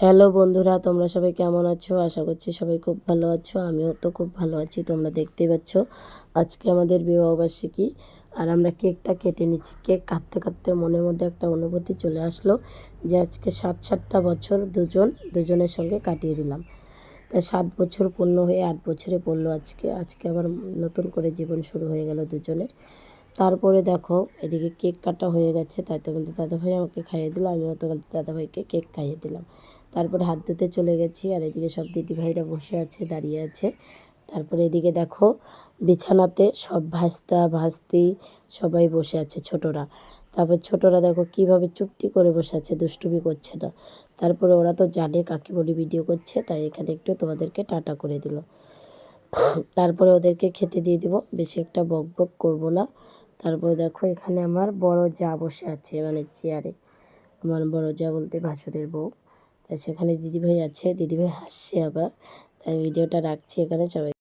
Hello বন্ধুরা, তোমরা সবাই কেমন আছো? আশা করছি সবাই খুব ভালো আছো। আমিও তো খুব ভালো আছি। তোমরা দেখতেই পাচ্ছ আজকে আমাদের বিবাহবার্ষিকী, আর আমরা কেকটা কেটে নিচ্ছি। কেক কাটতে কাটতে মনের মধ্যে একটা অনুভূতি চলে আসলো যে আজকে 7টা বছর দুজনের সঙ্গে কাটিয়ে দিলাম। তাই 7 বছর পূর্ণ হয়ে 8 বছরে পড়লো আজকে আবার নতুন করে জীবন শুরু হয়ে গেল দুজনের। তারপরে দেখো এদিকে কেক কাটা হয়ে গেছে, তাই তোমাদের দাদাভাই আমাকে খাইয়ে দিল, আমিও তোমাদের দাদাভাইকে কেক খাইয়ে দিলাম। তারপরে হাত ধুতে চলে গেছি, আর এদিকে সব দিদিভাইরা বসে আছে, দাঁড়িয়ে আছে। তারপরে এদিকে দেখো বিছানাতে সব ভাস্তা ভাস্তি সবাই বসে আছে, ছোটরা। তারপর ছোটরা দেখো কিভাবে চুপটি করে বসে আছে, দুষ্টুমি করছে না। তারপরে ওরা তো জানে কাকিমণি ভিডিও করছে, তাই এখানে একটু তোমাদেরকে টাটা করে দিল। তারপরে ওদেরকে খেতে দিয়ে দিব, বেশি একটা বক বক করবো না। তারপরে দেখো এখানে আমার বড় যা বসে আছে, মানে চেয়ারে। আমার বড় যা বলতে ভাসুরের বউ। তাই সেখানে দিদিভাই আছে, দিদিভাই হাসছে আবার। তাই ভিডিওটা রাখছি এখানে, সবাই